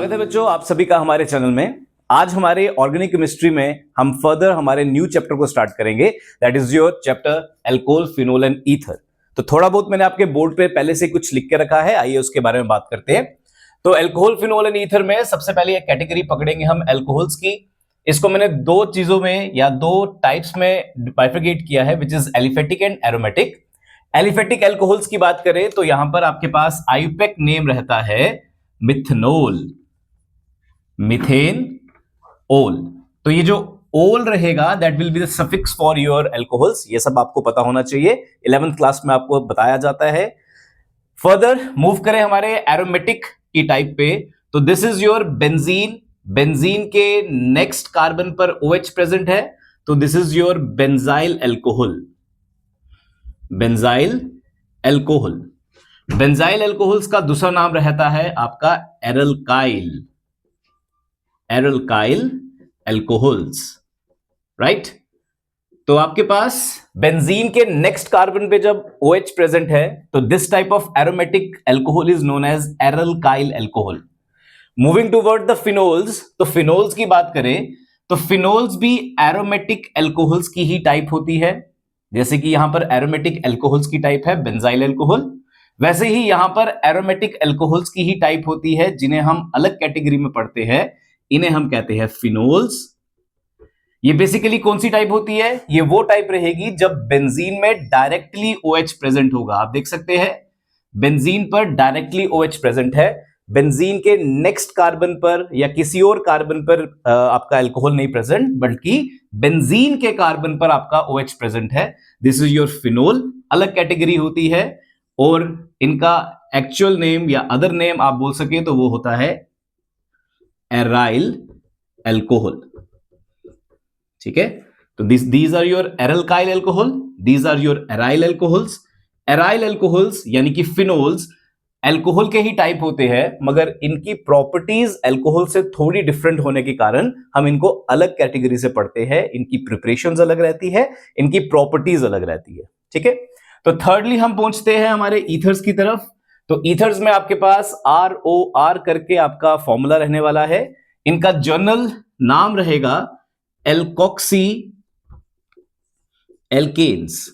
स्वागत है बच्चों आप सभी का हमारे चैनल में। आज हमारे ऑर्गेनिक केमिस्ट्री में हम फर्दर हमारे न्यू चैप्टर को स्टार्ट करेंगे, that is your chapter alcohol, phenol and ether. तो थोड़ा बहुत मैंने आपके बोर्ड पे पहले से कुछ लिख के रखा है, आइए उसके बारे में बात करते हैं। तो अल्कोहल, फिनोल एंड ईथर में सबसे पहले एक कैटेगरी पकड़ेंगे हम अल्कोहल्स की। इसको मैंने दो चीजों में या दो टाइप्स में बाइफरकेट किया है, which is aliphatic and aromatic. Aliphatic alcohols की बात करें तो यहां पर आपके पास आईयूपैक नेम रहता है मिथनॉल, मीथेन, ओल। तो ये जो ओल रहेगा that will be the suffix for your alcohols. ये सब आपको पता होना चाहिए, 11th क्लास में आपको बताया जाता है। फर्दर मूव करें हमारे एरोमेटिक की टाइप पे, तो this is your benzene. Benzene के नेक्स्ट कार्बन पर OH प्रेजेंट है, तो this is your benzyl alcohol. Benzyl alcohol. Benzyl alcohols का दूसरा नाम रहता है आपका एरलकाइल। एरलकाइल अल्कोहल्स, राइट। तो आपके पास बेंजीन के नेक्स्ट कार्बन पे जब OH प्रेजेंट है तो this type of aromatic alcohol is known as aralkyl alcohol. Moving toward the phenols, तो फिनोल्स की बात करें तो फिनोल्स भी एरोमेटिक अल्कोहल्स की ही टाइप होती है। जैसे कि यहां पर एरोमेटिक अल्कोहल्स की टाइप है बेंजाइल अल्कोहल, वैसे ही यहां पर एरोमेटिक अल्कोहल्स की ही टाइप होती है जिन्हें हम अलग कैटेगरी में पढ़ते हैं, इन्हें हम कहते हैं फिनोल्स। ये बेसिकली कौन सी टाइप होती है? ये वो टाइप रहेगी जब बेंजीन में डायरेक्टली OH प्रेजेंट होगा। आप देख सकते हैं बेंजीन पर डायरेक्टली OH प्रेजेंट है, बेंजीन के नेक्स्ट कार्बन पर या किसी और कार्बन पर आपका अल्कोहल नहीं प्रेजेंट, बल्कि बेंजीन के कार्बन पर आपका OH प्रेजेंट है। दिस इज योर फिनोल, अलग कैटेगरी होती है और इनका एक्चुअल नेम या अदर नेम आप बोल सके तो वो होता है एराइल अल्कोहल। ठीक है, तो these are your aralkyl alcohol, these are your aryl alcohols. Aryl alcohols यानी कि फिनोल्स अल्कोहल के ही टाइप होते हैं, मगर इनकी प्रॉपर्टीज अल्कोहल से थोड़ी डिफरेंट होने के कारण हम इनको अलग कैटेगरी से पढ़ते हैं। इनकी प्रिपरेशंस अलग रहती है, इनकी प्रॉपर्टीज अलग रहती है। ठीक है, तो थर्डली हम पहुंचते हैं हमारे ईथर्स की तरफ। तो ईथर्स में आपके पास ROR करके आपका फॉर्मूला रहने वाला है। इनका जर्नल नाम रहेगा एल्कोक्सी एल्केन्स।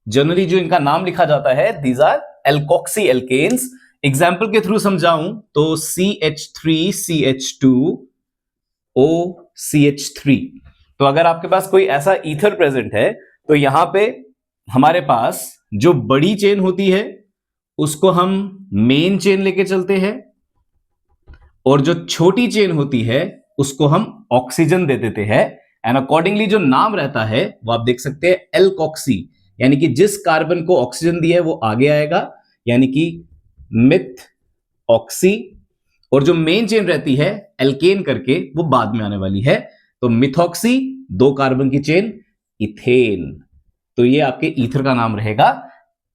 जनरली जो इनका नाम लिखा जाता है these are alkoxy alkanes. Example के थ्रू समझाऊं तो CH3CH2OCH3। तो अगर आपके पास कोई ऐसा ईथर प्रेजेंट है तो यहां पे हमारे पास जो बड़ी चेन होती है उसको हम मेन चेन लेके चलते हैं, और जो छोटी चेन होती है उसको हम ऑक्सीजन दे देते हैं। एंड अकॉर्डिंगली जो नाम रहता है वो आप देख सकते हैं एल्कोक्सी, यानी कि जिस कार्बन को ऑक्सीजन दिया है वो आगे आएगा, यानी कि मिथ ऑक्सी। और जो मेन चेन रहती है एल्केन करके वो बाद में आने वाली है। तो मिथॉक्सी, 2 कार्बन की चेन, इथेन। तो ये आपके ईथर का नाम रहेगा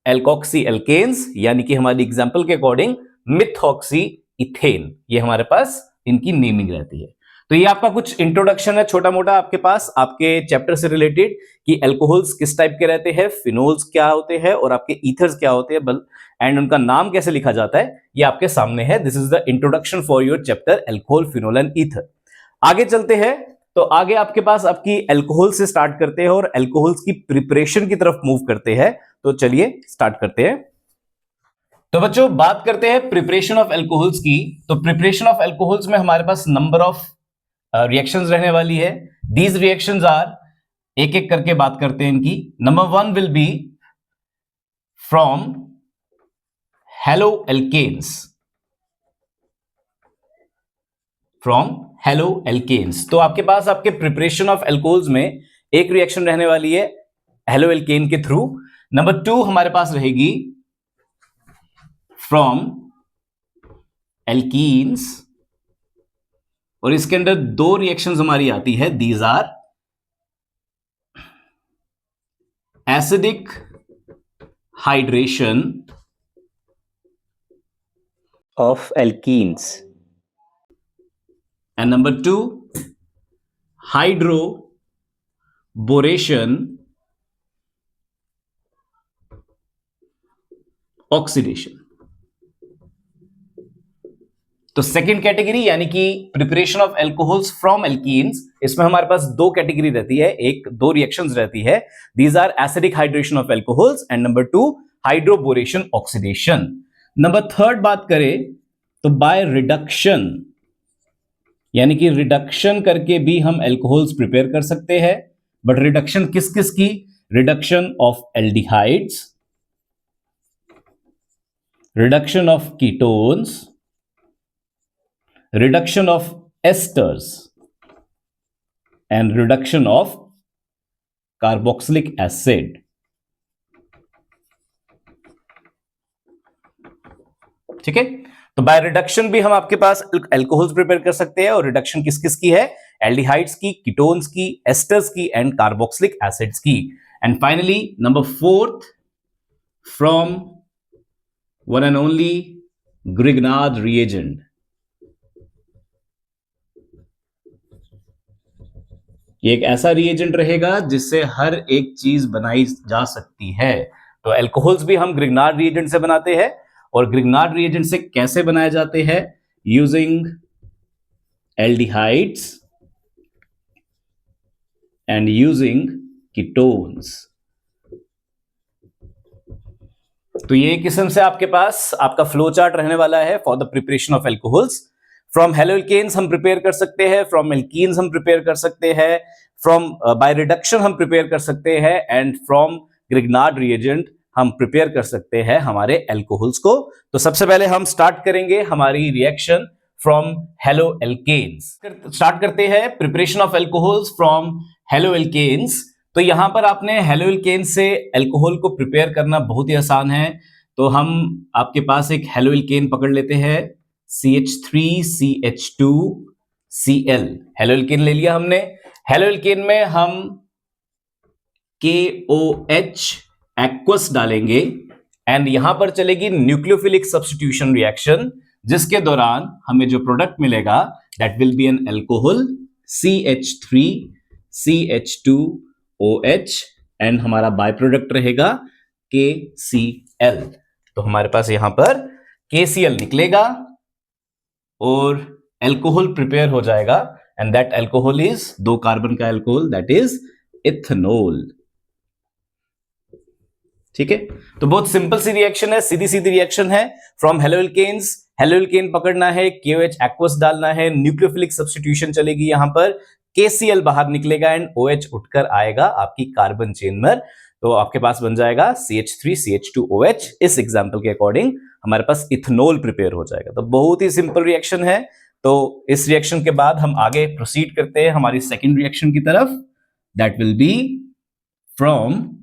एल्कोक्सी एल्केन्स, यानी कि हमारी एग्जांपल के अकॉर्डिंग मिथॉक्सी इथेन। ये हमारे पास इनकी नेमिंग रहती है। तो ये आपका कुछ इंट्रोडक्शन है छोटा मोटा आपके पास आपके चैप्टर से रिलेटेड कि अल्कोहल्स किस टाइप के रहते हैं, फिनोल्स क्या होते हैं और आपके ईथर्स क्या होते हैं, एंड उनका नाम कैसे लिखा जाता है ये आपके सामने है। This is the introduction for your chapter alcohol, phenol and ether. आगे चलते हैं, तो आगे आपके पास आपकी अल्कोहल से स्टार्ट करते हैं और अल्कोहल्स की प्रिपरेशन की तरफ मूव करते हैं। तो चलिए स्टार्ट करते हैं। तो बच्चों बात करते हैं प्रिपरेशन ऑफ अल्कोहल्स की। तो प्रिपरेशन ऑफ अल्कोहल्स में हमारे पास नंबर ऑफ रिएक्शंस रहने वाली है। दीज रिएक्शंस आर, एक एक करके बात करते हैं इनकी। Number 1 will be from halo alkanes. From halo alkanes, तो आपके पास आपके प्रिपरेशन ऑफ अल्कोहल्स में एक रिएक्शन रहने वाली है हेलो एल्केन के थ्रू। नंबर 2 हमारे पास रहेगी फ्रॉम एल्कीन्स, और इसके अंदर 2 रिएक्शंस हमारी आती है। These are acidic hydration of alkenes, and number 2 hydroboration oxidation। तो सेकेंड कैटेगरी यानी कि preparation of alcohols from alkenes, इसमें हमारे पास दो कैटेगरी रहती है, दो रिएक्शंस रहती है. These are acidic hydration of alcohols and number 2 hydroboration oxidation. Number third बात करें तो बाय रिडक्शन, यानी कि रिडक्शन करके भी हम एल्कोहल्स प्रिपेयर कर सकते हैं. बट रिडक्शन किस किस की? Reduction of aldehydes, reduction of ketones, reduction of esters and reduction of carboxylic acid. ठीक है, तो बाय रिडक्शन भी हम आपके पास एल्कोहल्स प्रिपेयर कर सकते हैं. और रिडक्शन किस किस की है? एल्डिहाइड्स की, कीटोन्स की, एस्टर्स की एंड कार्बोक्सिलिक एसिड्स की. And finally number fourth, from one and only Grignard reagent. ये एक ऐसा रिएजेंट रहेगा जिससे हर एक चीज बनाई जा सकती है. तो एल्कोहल्स भी हम ग्रिग्नार्ड रिएजेंट से बनाते हैं. और ग्रिग्नार्ड रिएजेंट से कैसे बनाए जाते हैं? Using aldehydes and using ketones. तो ये किस्म से आपके पास आपका फ्लो चार्ट रहने वाला है for the preparation of alcohols. From haloalkanes हम प्रिपेयर कर सकते हैं, फ्रॉम एल्कीन्स हम प्रिपेयर कर सकते हैं, फ्रॉम बाय रिडक्शन हम प्रिपेयर कर सकते हैं एंड फ्रॉम ग्रिग्नार्ड रिएजेंट हम प्रिपेयर कर सकते हैं हमारे एल्कोहल्स को. तो सबसे पहले हम स्टार्ट करेंगे हमारी रिएक्शन फ्रॉम हेलोएल्केन्स. स्टार्ट करते हैं preparation of alcohols from haloalkanes. तो यहां पर आपने हेलोएल्केन्स से एल्कोहल को प्रिपेयर करना बहुत ही आसान है. तो हम आपके पास एक हेलोएल्केन पकड़ लेते हैं, CH3CH2Cl. हेलोएल्केन ले लिया हमने. हेलोएल्केन में हम KOH एक्वस डालेंगे एंड यहां पर चलेगी न्यूक्लियोफिलिक सब्स्टिट्यूशन रिएक्शन, जिसके दौरान हमें जो प्रोडक्ट मिलेगा that will B N alcohol CH3CH2OH and हमारा बाय प्रोडक्ट रहेगा KCl. तो हमारे पास यहां पर KCl निकलेगा और एल्कोहल प्रिपेयर हो जाएगा and that alcohol is 2 carbon का एल्कोहल, दैट इज इथेनॉल. ठीक है, तो बहुत सिंपल सी रिएक्शन है, सीधी सीधी रिएक्शन है. फ्रॉम हेलोएल्केन्स, हेलोएल्केन पकड़ना है, KOH एक्वस डालना है, न्यूक्लियोफिलिक सब्स्टिट्यूशन चलेगी यहां पर, KCl बाहर निकलेगा एंड OH उठकर आएगा आपकी कार्बन चेन में. तो आपके पास बन जाएगा CH3CH2OH. इस एग्जांपल के अकॉर्डिंग हमारे पास इथेनॉल प्रिपेयर हो जाएगा. तो बहुत ही सिंपल रिएक्शन है. तो इस रिएक्शन के बाद हम आगे प्रोसीड करते हैं हमारी सेकेंड रिएक्शन की तरफ, that will be from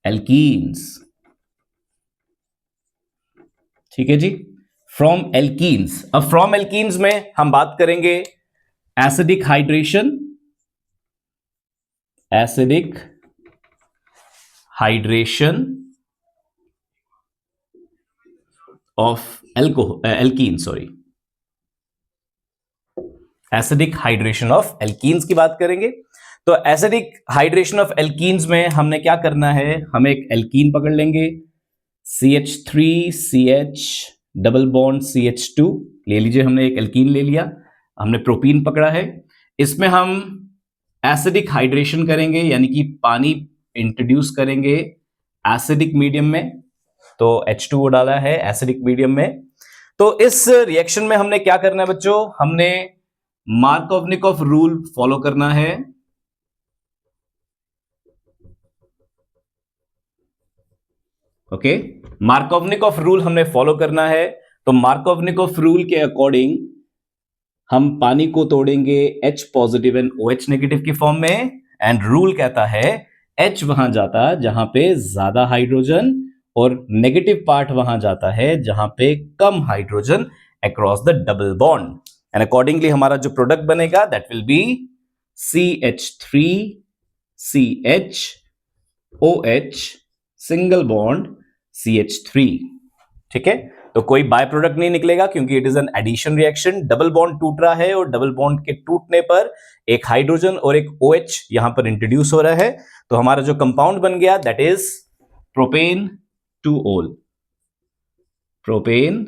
alkenes. ठीक है जी, फ्रॉम एल्कीन्स. अब फ्रॉम एल्कीन्स में हम बात करेंगे acidic hydration, acidic hydration of alkene, sorry, acidic hydration of alkenes की बात करेंगे. तो एसिडिक हाइड्रेशन ऑफ एल्कीन्स में हमने क्या करना है? हम एक एल्कीन पकड़ लेंगे, CH3CH डबल बॉन्ड CH2 ले लीजिए. हमने एक एल्कीन ले लिया, हमने प्रोपीन पकड़ा है. इसमें हम एसिडिक हाइड्रेशन करेंगे, यानी कि पानी इंट्रोड्यूस करेंगे एसिडिक मीडियम में. तो H2O डाला है एसिडिक मीडियम में. तो इस रिएक्शन में हमने क्या करना है बच्चों? हमने मार्कोवनिकोव रूल फॉलो करना है. ओके, मार्कोवनिकोव रूल हमने फॉलो करना है. तो मार्कोवनिकोव रूल के अकॉर्डिंग हम पानी को तोड़ेंगे H positive and OH negative की फॉर्म में. एंड रूल कहता है H वहां जाता है जहां पे ज्यादा हाइड्रोजन और नेगेटिव पार्ट वहां जाता है जहां पे कम hydrogen across the double bond. And accordingly हमारा जो प्रोडक्ट बनेगा that will be CH3CHOH single bond CH3. ठीक है, तो कोई बाय प्रोडक्ट नहीं निकलेगा क्योंकि it is an addition reaction. Double bond टूट रहा है और डबल बॉन्ड के टूटने पर एक हाइड्रोजन और एक OH यहां पर इंट्रोड्यूस हो रहा है. तो हमारा जो कंपाउंड बन गया that is propane 2-OL, propane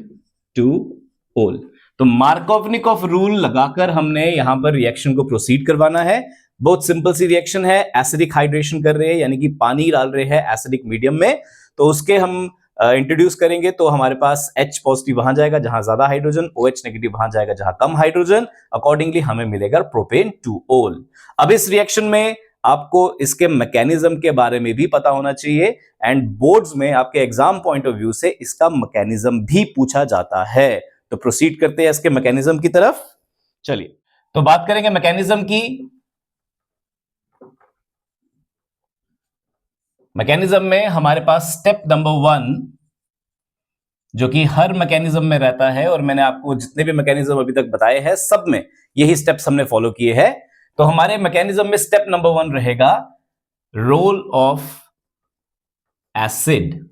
2-OL. तो मार्कोवनिकॉफ रूल लगाकर हमने यहां पर रिएक्शन को प्रोसीड करवाना है। बहुत सिंपल सी रिएक्शन है, एसिडिक हाइड्रेशन कर रहे हैं यानी कि पानी डाल रहे हैं एसिडिक मीडियम में, तो उसके हम इंट्रोड्यूस करेंगे तो हमारे पास H पॉजिटिव वहां जाएगा जहां ज्यादा हाइड्रोजन, OH नेगेटिव वहां जाएगा जहां कम हाइड्रोजन, अकॉर्डिंगली हमें मिलेगा प्रोपेन 2-ol। अब इस रिएक्शन में आपको इसके मैकेनिज्म के बारे में भी पता होना चाहिए एंड बोर्ड्स में आपके एग्जाम पॉइंट ऑफ व्यू से इसका मैकेनिज्म भी पूछा जाता है। तो प्रोसीड करते हैं इसके मैकेनिज्म की तरफ। चलिए तो बात करेंगे मैकेनिज्म की। मैकेनिज्म में हमारे पास स्टेप नंबर 1 जो कि हर मैकेनिज्म में रहता है, और मैंने आपको जितने भी मैकेनिज्म अभी तक बताए हैं सब में यही स्टेप्स हमने फॉलो किए हैं। तो हमारे मैकेनिज्म में स्टेप नंबर 1 रहेगा रोल ऑफ एसिड।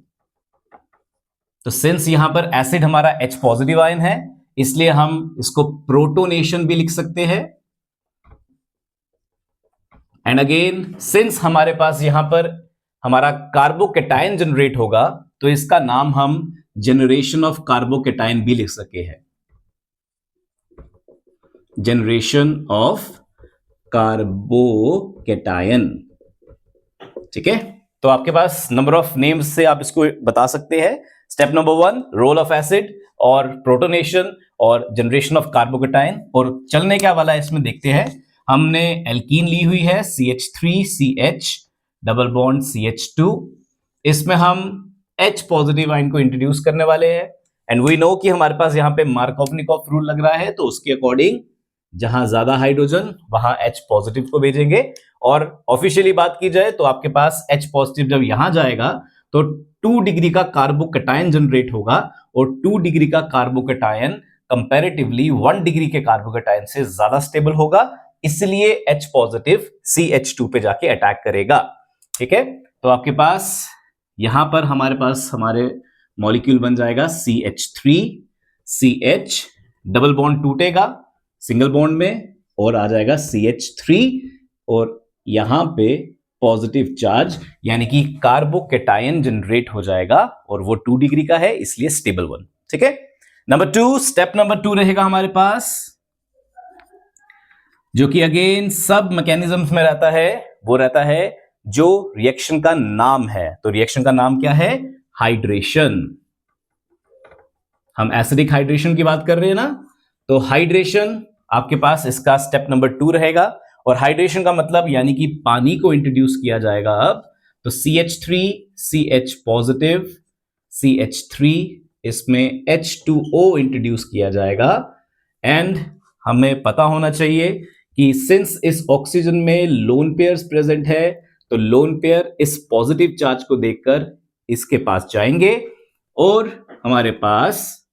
तो सिंस यहां पर एसिड हमारा H पॉजिटिव आयन है इसलिए हम इसको प्रोटोनेशन भी लिख सकते हैं। एंड अगेन सिंस हमारे पास यहां पर हमारा कार्बोकेटायन जनरेट होगा तो इसका नाम हम जनरेशन ऑफ कार्बोकेटायन भी लिख सके हैं, जनरेशन ऑफ कार्बोकेटायन। ठीक है, तो आपके पास नंबर ऑफ नेम्स से आप इसको बता सकते हैं। Step number 1 role of acid और प्रोटोनेशन और जनरेशन ऑफ कार्बोकेटायन। और चलने क्या वाला है इसमें देखते हैं। हमने एल्कीन ली हुई है CH3CH डबल बॉन्ड CH2। इसमें हम H पॉजिटिव आयन को इंट्रोड्यूस करने वाले हैं एंड वी नो कि हमारे पास यहाँ पे मार्कोवनिकॉफ रूल लग रहा है, तो उसके अकॉर्डिंग जहां ज्यादा हाइड्रोजन वहां H पॉजिटिव को भेजेंगे। और ऑफिशियली बात की जाए तो आपके पास H पॉजिटिव जब यहां जाएगा तो 2 डिग्री का कार्बोकेटायन जनरेट होगा और 2 डिग्री का कार्बोकेटायन कंपैरेटिवली 1 डिग्री के कार्बोकेटायन से ज्यादा स्टेबल होगा, इसलिए H पॉजिटिव CH2 पे जाके अटैक करेगा। ठीक है, तो आपके पास यहां पर हमारे पास हमारे मॉलिक्यूल बन जाएगा CH3CH डबल बॉन्ड टूटेगा सिंगल बॉन्ड में और आ जाएगा CH3 और यहां पे पॉजिटिव चार्ज यानी कि कार्बोकेटायन जनरेट हो जाएगा और वो 2 डिग्री का है इसलिए स्टेबल 1। ठीक है, नंबर 2 स्टेप नंबर 2 रहेगा हमारे पास जो कि अगेन सब मैकेनिज्म्स में रहता है, वो रहता है जो रिएक्शन का नाम है। तो रिएक्शन का नाम क्या है? हाइड्रेशन। हम एसिडिक हाइड्रेशन की बात कर रहे हैं ना, तो हाइड्रेशन आपके पास इसका स्टेप नंबर 2 रहेगा। और हाइड्रेशन का मतलब यानी कि पानी को इंट्रोड्यूस किया जाएगा अब। तो CH3CH पॉजिटिव CH3 इसमें H2O इंट्रोड्यूस किया जाएगा। एंड हमें पता होना चाहिए कि सिंस इस ऑक्सीजन में लोन पेयर्स प्रेजेंट है तो लोन पेयर इस पॉजिटिव चार्ज को देखकर इसके पास जाएंगे और हमारे पास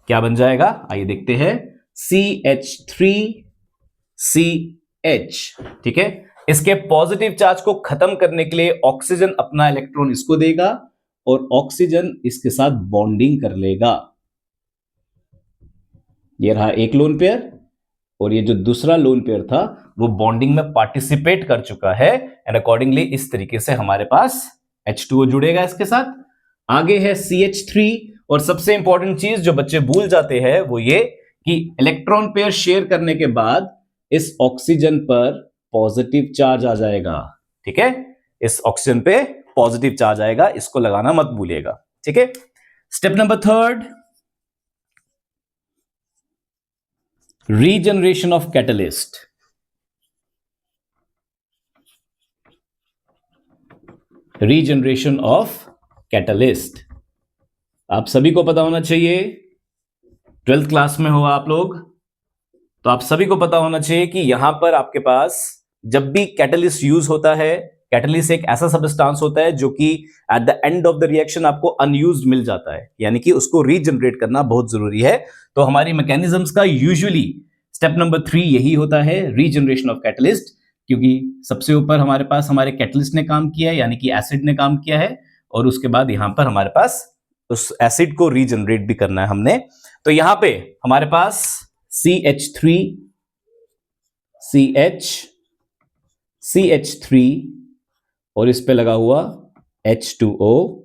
क्या बन जाएगा आइए देखते हैं, CH3CH। ठीक है, इसके पॉजिटिव चार्ज को खत्म करने के लिए ऑक्सीजन अपना इलेक्ट्रॉन इसको देगा और ऑक्सीजन इसके साथ बॉन्डिंग कर लेगा। ये रहा एक लोन पेयर और ये जो दूसरा लोन पेयर था वो बॉन्डिंग में पार्टिसिपेट कर चुका है एंड अकॉर्डिंगली इस तरीके से हमारे पास H2O जुड़ेगा इसके साथ। आगे है CH3 और सबसे इंपॉर्टेंट चीज जो बच्चे भूल जाते हैं वो ये कि इलेक्ट्रॉन पेयर शेयर करने के बाद इस ऑक्सीजन पर पॉजिटिव चार्ज आ जाएगा। ठीक है, इस ऑक्सीजन पे पॉजिटिव चार्ज आएगा, इसको लगाना मत भूलिएगा। ठीक है, step number 3 regeneration of catalyst. Regeneration of catalyst आप सभी को पता होना चाहिए, 12th क्लास में हो आप लोग, तो आप सभी को पता होना चाहिए कि यहां पर आपके पास जब भी कैटलिस्ट यूज होता है, कैटलिस्ट एक ऐसा सब्सटेंस होता है जो कि at the end of the reaction आपको अनयूज्ड मिल जाता है, यानी कि उसको रीजनरेट करना बहुत जरूरी है। तो हमारी मैकेनिज्म्स का यूजुअली स्टेप नंबर 3 यही होता है, रीजनरेशन ऑफ कैटलिस्ट, क्योंकि सबसे ऊपर हमारे पास हमारे कैटलिस्ट ने काम किया है यानी कि एसिड ने काम किया है और उसके बाद यहां पर हमारे पास उस एसिड को रीजनरेट भी करना है हमने। तो यहां पे हमारे पास CH3 CH3 और इस पे लगा हुआ H2O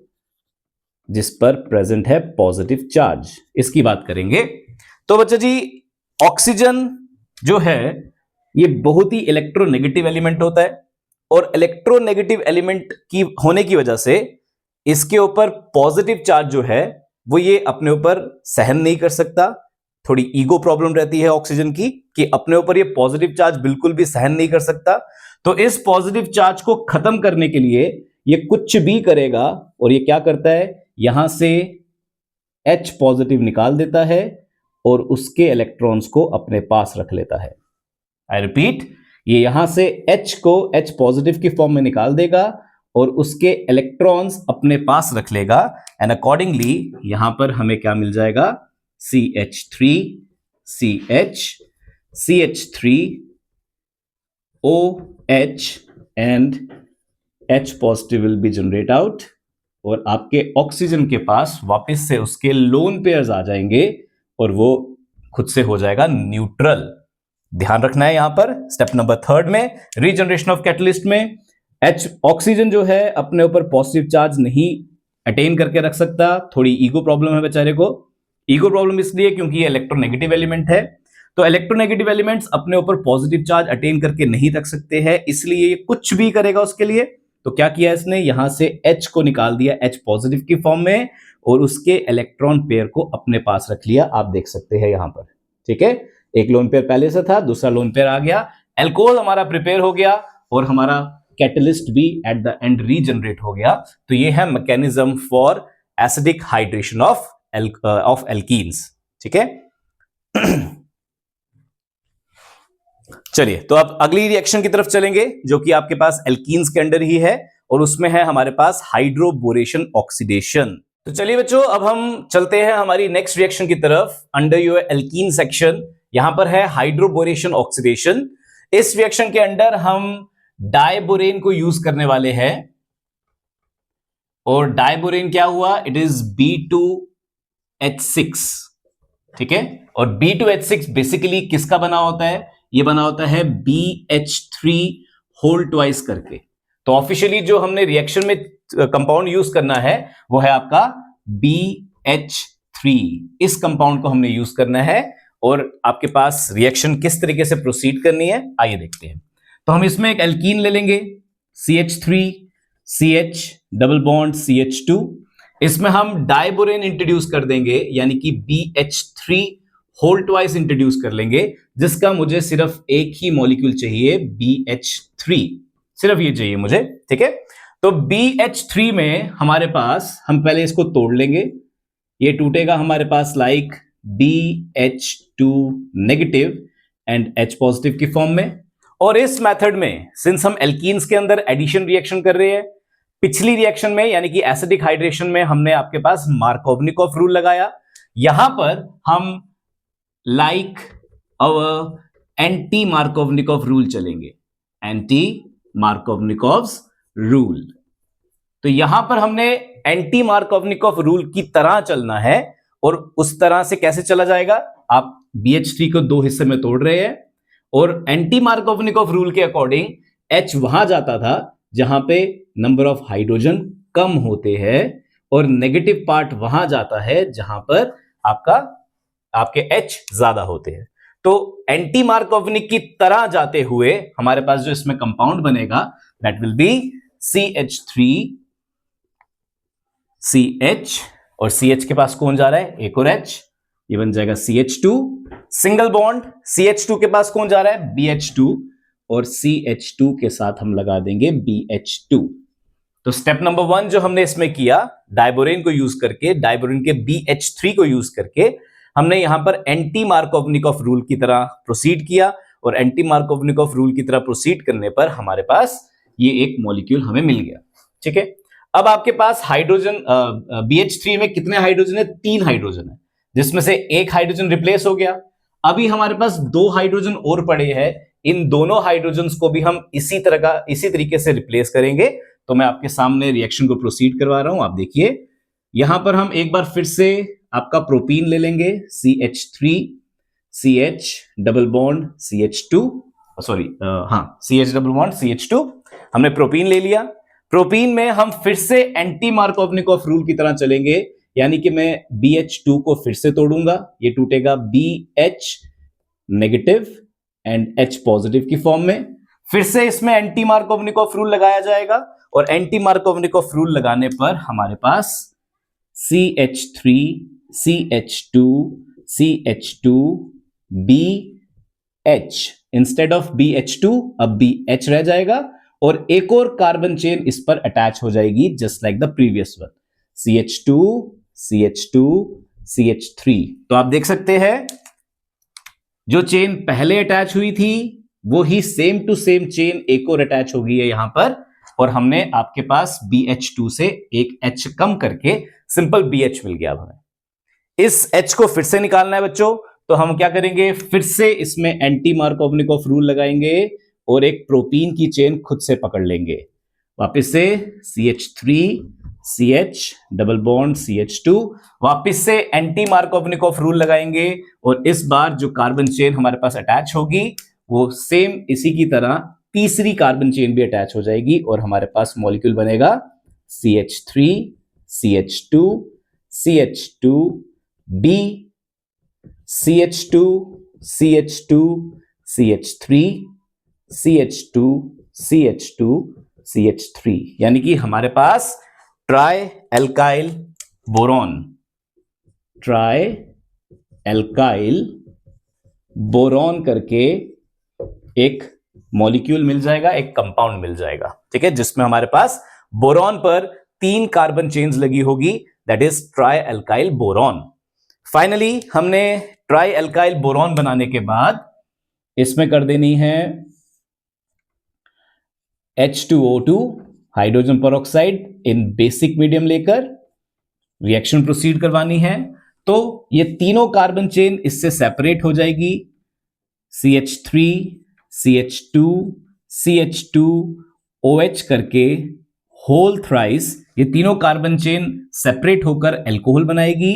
जिस पर प्रेजेंट है पॉजिटिव चार्ज, इसकी बात करेंगे। तो बच्चा जी, ऑक्सीजन जो है ये बहुत ही इलेक्ट्रोनेगेटिव एलिमेंट होता है, और इलेक्ट्रोनेगेटिव एलिमेंट की होने की वजह से इसके ऊपर पॉजिटिव चार्ज जो है वो ये अपने ऊपर सहन नहीं कर सकता। थोड़ी ईगो प्रॉब्लम रहती है ऑक्सीजन की कि अपने ऊपर ये पॉजिटिव चार्ज बिल्कुल भी सहन नहीं कर सकता। तो इस पॉजिटिव चार्ज को खत्म करने के लिए ये कुछ भी करेगा, और ये क्या करता है, यहां से H पॉजिटिव निकाल देता है और उसके इलेक्ट्रॉन्स को अपने पास रख लेता है। आई रिपीट, ये यहां से H को H पॉजिटिव की फॉर्म में निकाल देगा और उसके इलेक्ट्रॉन्स अपने पास रख लेगा, एंड अकॉर्डिंगली यहां पर हमें क्या मिल जाएगा, CH3 CH CH3 OH and H positive will be generate out, और आपके ऑक्सीजन के पास वापस से उसके लोन पेयर्स आ जाएंगे और वो खुद से हो जाएगा न्यूट्रल। ध्यान रखना है यहां पर स्टेप नंबर 3 में, रीजनरेशन ऑफ कैटलिस्ट में H ऑक्सीजन जो है अपने ऊपर पॉजिटिव चार्ज नहीं अटेन करके रख सकता। थोड़ी ईगो प्रॉब्लम है बेचारे को। ईगो प्रॉब्लम इसलिए क्योंकि ये इलेक्ट्रोनेगेटिव एलिमेंट है, तो इलेक्ट्रोनेगेटिव एलिमेंट्स अपने ऊपर पॉजिटिव चार्ज अटेन करके नहीं रख सकते हैं, इसलिए ये कुछ भी करेगा उसके लिए। तो क्या किया इसने, यहां से H को निकाल दिया H पॉजिटिव की फॉर्म में और उसके इलेक्ट्रॉन पेयर को अपने पास रख लिया, आप देख सकते हैं यहां पर। ठीक है, एक लोन पेयर पहले से था, दूसरा लोन पेयर आ गया, एल्कोहल हमारा प्रिपेयर हो गया और हमारा कैटलिस्ट भी एट द एंड रीजनरेट हो गया। तो ये है mechanism for acidic hydration of alkenes. ठीक है, चलिए तो अब अगली रिएक्शन की तरफ चलेंगे जो कि आपके पास एल्कीन्स के अंडर ही है, और उसमें है हमारे पास हाइड्रोबोरेशन ऑक्सीडेशन। तो चलिए बच्चों, अब हम चलते हैं हमारी नेक्स्ट रिएक्शन की तरफ अंडर योर एल्कीन सेक्शन। यहां पर है हाइड्रोबोरेशन ऑक्सीडेशन। इस रिएक्शन के अंडर हम डायबोरेन को यूज करने वाले हैं, और डायबोरेन क्या हुआ, इट इज B2H6। ठीक है, और B2H6 बेसिकली किसका बना होता है, ये बना होता है BH3 होल ट्वाइस करके। तो ऑफिशियली जो हमने रिएक्शन में कंपाउंड यूज करना है वो है आपका BH3। इस कंपाउंड को हमने यूज करना है, और आपके पास रिएक्शन किस तरीके से प्रोसीड करनी है आइए देखते हैं। तो हम इसमें एक एल्कीन ले लेंगे, CH3 CH double bond CH2। इसमें हम डायबोरेन इंट्रोड्यूस कर देंगे, यानी कि BH3 होल ट्वाइस इंट्रोड्यूस कर लेंगे, जिसका मुझे सिर्फ एक ही मॉलिक्यूल चाहिए, BH3, सिर्फ ये चाहिए मुझे। ठीक है, तो BH3 में हमारे पास, हम पहले इसको तोड़ लेंगे, ये टूटेगा हमारे पास like BH2 negative and H positive की फॉर्म में। और इस मेथड में सिंस हम एल्कीन्स के अंदर एडिशन रिएक्शन कर रहे हैं, पिछली रिएक्शन में यानी कि एसिडिक हाइड्रेशन में हमने आपके पास मार्कोवनिकोव रूल लगाया, यहां पर हम like our anti Markovnikov rule चलेंगे, एंटी मार्कोवनिकोव रूल। तो यहां पर हमने एंटी मार्कोवनिकोव रूल की तरह चलना है, और उस तरह से कैसे चला जाएगा, आप BH3 को दो हिस्से में तोड़ रहे हैं, और एंटी मार्कोवनिकोव रूल के अकॉर्डिंग H वहां जाता था जहां पे नंबर ऑफ हाइड्रोजन कम होते हैं, और नेगेटिव पार्ट वहां जाता है जहां पर आपके H ज्यादा होते हैं। तो एंटी मार्कोवनिक की तरह जाते हुए हमारे पास जो इसमें कंपाउंड बनेगा that will B CH3 CH, और CH के पास कौन जा रहा है, एक और H, ये बन जाएगा CH2 सिंगल बॉन्ड। CH2 के पास कौन जा रहा है, BH2, और CH2 के साथ हम लगा देंगे BH2। तो स्टेप नंबर 1 जो हमने इसमें किया, डायबोरेन को यूज करके, डायबोरेन के BH3 को यूज करके हमने यहां पर एंटी मार्कोवनिकोव रूल की तरह प्रोसीड किया, और एंटी मार्कोवनिकोव रूल की तरह प्रोसीड करने पर हमारे पास ये एक मॉलिक्यूल हमें मिल गया। ठीक है, अब आपके पास हाइड्रोजन BH3 में कितने हाइड्रोजन है, 3 हाइड्रोजन है, जिसमें से एक हाइड्रोजन रिप्लेस हो गया। अभी हमारे पास 2 हाइड्रोजन और पड़े हैं, इन दोनों हाइड्रोजन को भी हम इसी तरीके से रिप्लेस करेंगे। तो मैं आपके सामने रिएक्शन को प्रोसीड करवा रहा हूं, आप देखिए। यहां पर हम एक बार फिर से आपका प्रोपीन ले लेंगे, CH3 CH double bond CH2, sorry हाँ CH डबल बॉन्ड CH2, हमने प्रोपीन ले लिया। प्रोपीन में हम फिर से एंटी मार्कोवनिकोव रूल की तरह चलेंगे, यानी कि मैं BH2 को फिर से तोड़ूंगा, ये टूटेगा BH negative and H positive की फॉर्म में। फिर से इसमें एंटी मार्कोवनिकोव रूल लगाया जाएगा और एंटी मार्कोवनिकोव रूल लगाने पर हमारे पास CH3 CH2 CH2 BH, instead of BH2 अब BH रह जाएगा और एक और कार्बन चेन इस पर अटैच हो जाएगी, just like the previous one, CH2 CH2 CH3। तो आप देख सकते हैं जो चेन पहले अटैच हुई थी वो ही सेम टू सेम चेन एक और अटैच हो गई है यहां पर, और हमने आपके पास BH2 से एक H कम करके सिंपल BH मिल गया। अब हमें इस H को फिर से निकालना है बच्चों, तो हम क्या करेंगे, फिर से इसमें एंटी मार्कोवनिकोव रूल लगाएंगे और एक प्रोपीन की चेन खुद से पकड़ लेंगे। वापस से CH3 CH double bond CH2, वापस से एंटी मार्कोवनिकोव रूल लगाएंगे और इस बार जो कार्बन चेन हमारे पास अटैच होगी वो सेम इसी की तरह तीसरी कार्बन चेन भी अटैच हो जाएगी और हमारे पास मॉलिक्यूल बनेगा CH3 CH2 CH2 B CH2 CH2 CH3 CH2 CH2 CH3, यानी कि हमारे पास trialkyl boron, trialkyl boron करके एक मॉलिक्यूल मिल जाएगा, एक कंपाउंड मिल जाएगा, ठीक है, जिसमें हमारे पास बोरॉन पर 3 कार्बन चेन्स लगी होगी, that is try alkyl boron. Finally हमने ट्राई एल्काइल बोरॉन बनाने के बाद इसमें कर देनी है H2O2 हाइड्रोजन पेरोक्साइड इन बेसिक मीडियम लेकर रिएक्शन प्रोसीड करवानी है। तो ये तीनों कार्बन चेन इससे सेपरेट हो जाएगी, CH3 CH2 CH2 OH करके होल थ्राइस ये तीनों कार्बन चेन सेपरेट होकर अल्कोहल बनाएगी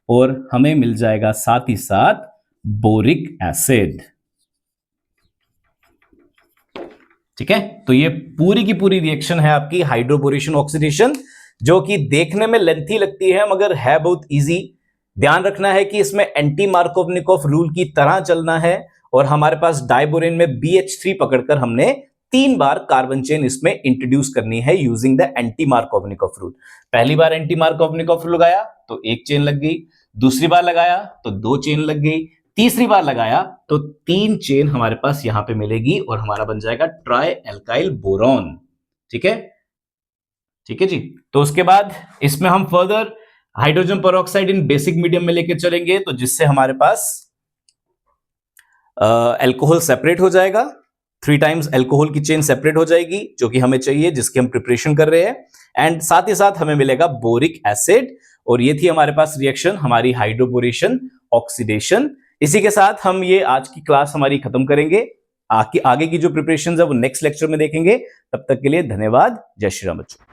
और हमें मिल जाएगा साथ ही साथ बोरिक एसिड, ठीक है। तो ये पूरी की पूरी रिएक्शन है आपकी हाइड्रोबोरेशन ऑक्सीडेशन, जो कि देखने में लेंथी लगती है मगर है बहुत इजी। ध्यान रखना है कि इसमें एंटी मार्कोवनिकोव रूल की तरह चलना है और हमारे पास डाइबोरेन में BH3 पकड़कर हमने 3 बार कार्बन चेन इसमें इंट्रोड्यूस करनी है using the anti Markovnikov rule. पहली बार एंटी मार्कोवनिकोव रूल लगाया तो 1 चेन लग गई, दूसरी बार लगाया तो 2 चेन लग गई, तीसरी बार लगाया तो 3 चेन हमारे पास यहां पे मिलेगी और हमारा बन जाएगा ट्राई एल्काइल बोरॉन, ठीक है, ठीक है जी। तो उसके बाद इसमें हम फर्दर हाइड्रोजन पेरोक्साइड इन बेसिक मीडियम में लेकर चलेंगे, तो जिससे हमारे पास अल्कोहल सेपरेट हो जाएगा, 3 टाइम्स अल्कोहल की चेन सेपरेट हो जाएगी, जो कि हमें चाहिए, जिसकी हम प्रिपरेशन कर रहे हैं, एंड साथ ही साथ हमें मिलेगा बोरिक एसिड। और ये थी हमारे पास रिएक्शन हमारी हाइड्रोबोरेशन ऑक्सीडेशन। इसी के साथ हम ये आज की क्लास हमारी खत्म करेंगे। आगे की जो प्रिपरेशन है वो नेक्स्ट लेक्चर में देखेंगे। तब तक के लिए धन्यवाद। जय श्री राम बच्चों।